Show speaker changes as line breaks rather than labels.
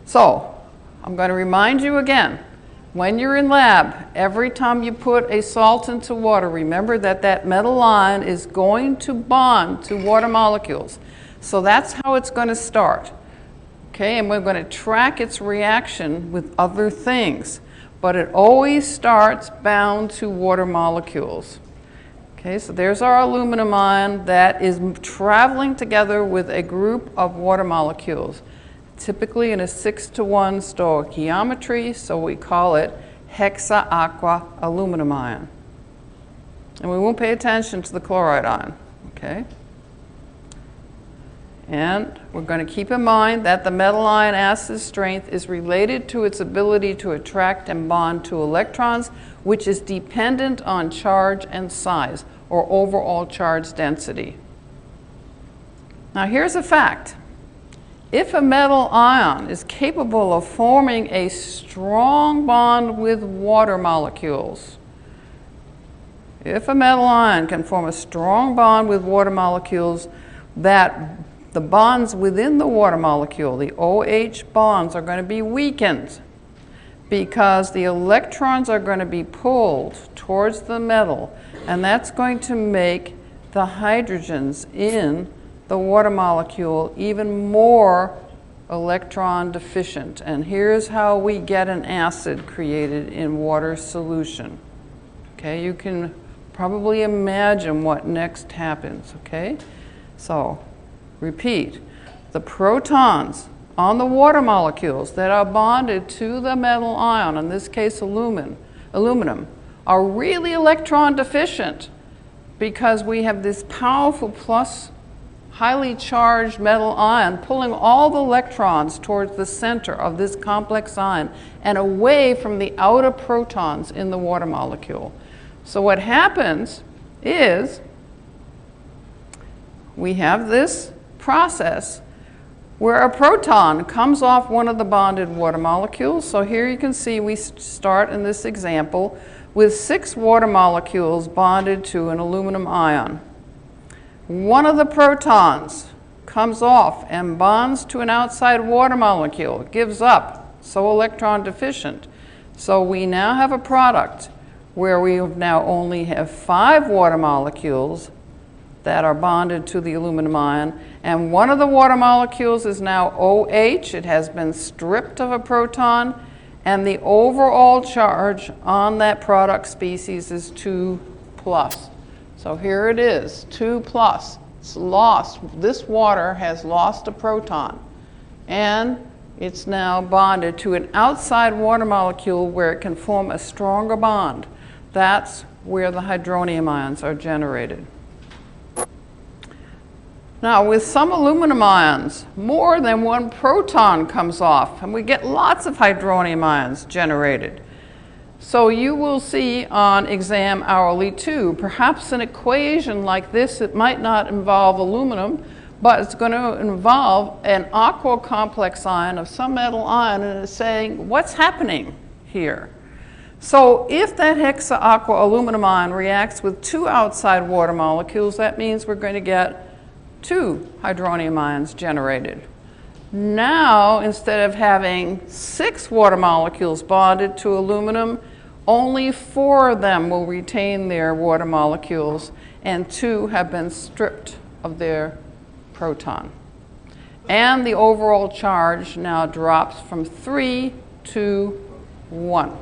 So, I'm going to remind you again, when you're in lab, every time you put a salt into water, remember that that metal ion is going to bond to water molecules. So that's how it's going to start. Okay, and we're going to track its reaction with other things. But it always starts bound to water molecules. Okay, so there's our aluminum ion that is traveling together with a group of water molecules, typically in a 6-to-1 stoichiometry, so we call it hexa-aqua aluminum ion. And we won't pay attention to the chloride ion, okay? And we're going to keep in mind that the metal ion acid strength is related to its ability to attract and bond to electrons, which is dependent on charge and size, or overall charge density. Now here's a fact. If a metal ion is capable of forming a strong bond with water molecules, if a metal ion can form a strong bond with water molecules, that the bonds within the water molecule, the OH bonds, are going to be weakened because the electrons are going to be pulled towards the metal, and that's going to make the hydrogens in the water molecule even more electron deficient. And here's how we get an acid created in water solution. Okay, you can probably imagine what next happens, okay? So, repeat, the protons on the water molecules that are bonded to the metal ion, in this case aluminum, are really electron deficient because we have this powerful plus highly charged metal ion pulling all the electrons towards the center of this complex ion and away from the outer protons in the water molecule. So what happens is we have this process where a proton comes off one of the bonded water molecules. So here you can see we start in this example with 6 water molecules bonded to an aluminum ion. One of the protons comes off and bonds to an outside water molecule. It gives up, so electron deficient. So we now have a product where we now only have 5 water molecules that are bonded to the aluminum ion, and one of the water molecules is now OH. It has been stripped of a proton, and the overall charge on that product species is 2+. So here it is, 2+. It's lost. This water has lost a proton, and it's now bonded to an outside water molecule where it can form a stronger bond. That's where the hydronium ions are generated. Now, with some aluminum ions, more than one proton comes off, and we get lots of hydronium ions generated. So you will see on exam hourly 2, perhaps an equation like this. It might not involve aluminum, but it's going to involve an aqua complex ion of some metal ion, and it's saying, what's happening here? So if that hexa-aqua aluminum ion reacts with 2 outside water molecules, that means we're going to get 2 hydronium ions generated. Now, instead of having 6 water molecules bonded to aluminum, only 4 of them will retain their water molecules, and 2 have been stripped of their proton. And the overall charge now drops from 3 to 1.